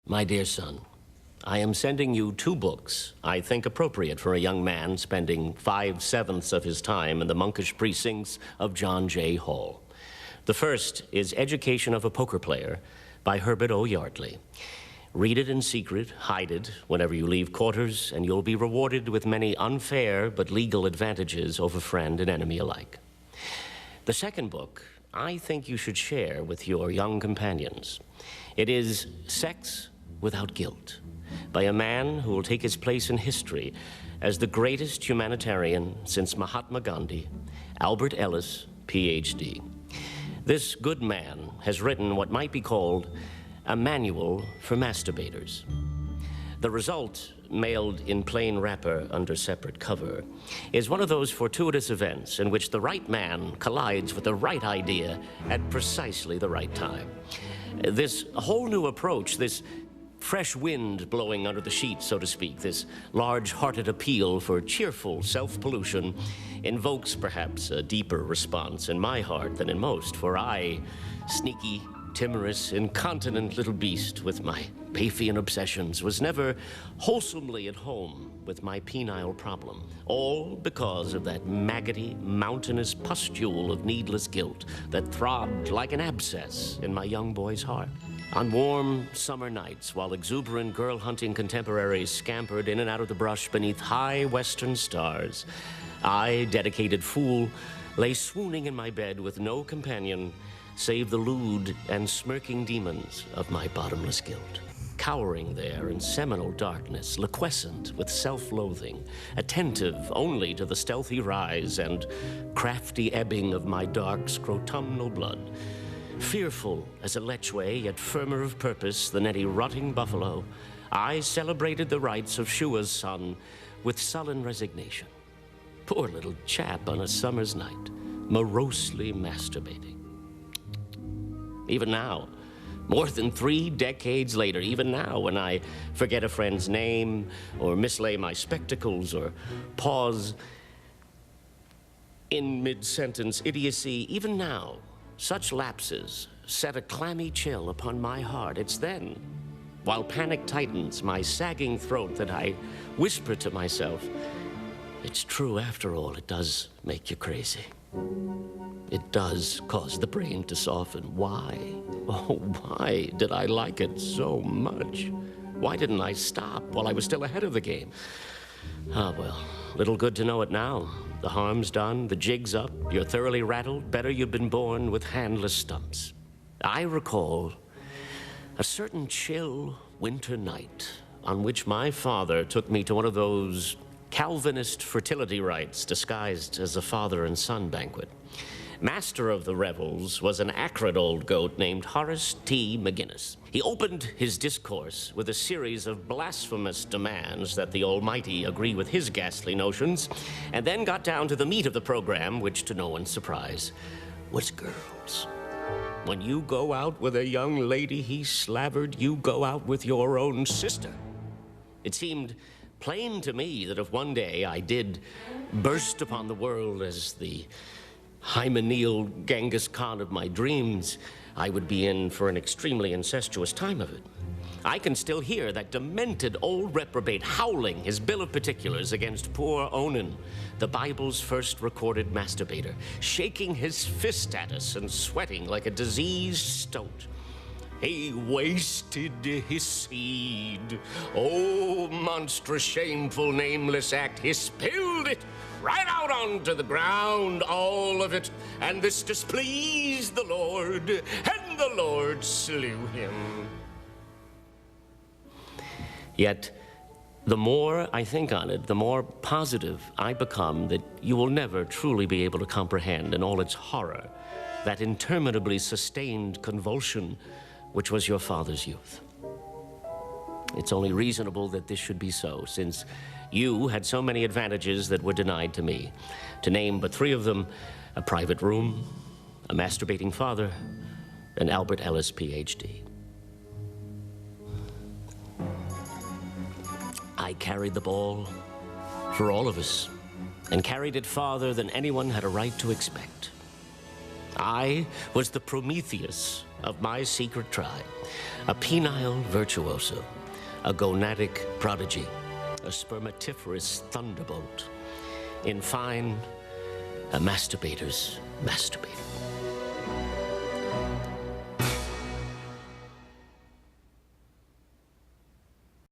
My dear son, I am sending you 2 books I think appropriate for a young man spending 5/7 of his time in the monkish precincts of John J. Hall. The first is Education of a Poker Player by Herbert O. Yardley. Read it in secret, hide it whenever you leave quarters, and you'll be rewarded with many unfair but legal advantages over friend and enemy alike. The second book I think you should share with your young companions. It is Sex Without Guilt, by a man who will take his place in history as the greatest humanitarian since Mahatma Gandhi, Albert Ellis, Ph.D. This good man has written what might be called a manual for masturbators. The result, mailed in plain wrapper under separate cover, is one of those fortuitous events in which the right man collides with the right idea at precisely the right time. This whole new approach, this fresh wind blowing under the sheets, so to speak, this large-hearted appeal for cheerful self-pollution invokes perhaps a deeper response in my heart than in most, for I, sneaky, timorous, incontinent little beast with my Paphian obsessions, was never wholesomely at home with my penile problem, all because of that maggoty, mountainous pustule of needless guilt that throbbed like an abscess in my young boy's heart. On warm summer nights, while exuberant girl-hunting contemporaries scampered in and out of the brush beneath high western stars, I, dedicated fool, lay swooning in my bed with no companion save the lewd and smirking demons of my bottomless guilt. Cowering there in seminal darkness, liquescent with self-loathing, attentive only to the stealthy rise and crafty ebbing of my dark scrotumnal blood, fearful as a lechwe, yet firmer of purpose than any rotting buffalo, I celebrated the rites of Shua's son with sullen resignation. Poor little chap on a summer's night, morosely masturbating. Even now, more than 3 decades later, even now, when I forget a friend's name, or mislay my spectacles, or pause in mid-sentence idiocy, even now, such lapses set a clammy chill upon my heart. It's then, while panic tightens my sagging throat, that I whisper to myself, it's true after all, it does make you crazy. It does cause the brain to soften. Why? Oh, why did I like it so much? Why didn't I stop while I was still ahead of the game? Ah, well, little good to know it now. The harm's done, the jig's up, you're thoroughly rattled, better you've been born with handless stumps. I recall a certain chill winter night on which my father took me to one of those Calvinist fertility rites disguised as a father and son banquet. Master of the revels was an acrid old goat named Horace T. McGinnis. He opened his discourse with a series of blasphemous demands that the Almighty agree with his ghastly notions, and then got down to the meat of the program, which, to no one's surprise, was girls. When you go out with a young lady, he slavered, you go out with your own sister. It seemed plain to me that if one day I did burst upon the world as the hymeneal Genghis Khan of my dreams, I would be in for an extremely incestuous time of it. I can still hear that demented old reprobate howling his bill of particulars against poor Onan, the Bible's first recorded masturbator, shaking his fist at us and sweating like a diseased stoat. He wasted his seed. Oh, monstrous, shameful, nameless act. He spilled it right out onto the ground, all of it. And this displeased the Lord, and the Lord slew him. Yet, the more I think on it, the more positive I become that you will never truly be able to comprehend in all its horror that interminably sustained convulsion which was your father's youth. It's only reasonable that this should be so, since you had so many advantages that were denied to me. To name but 3 of them, a private room, a masturbating father, and Albert Ellis, Ph.D. I carried the ball for all of us, and carried it farther than anyone had a right to expect. I was the Prometheus of my secret tribe, a penile virtuoso, a gonadic prodigy, a spermatiferous thunderbolt. In fine, a masturbator's masturbator.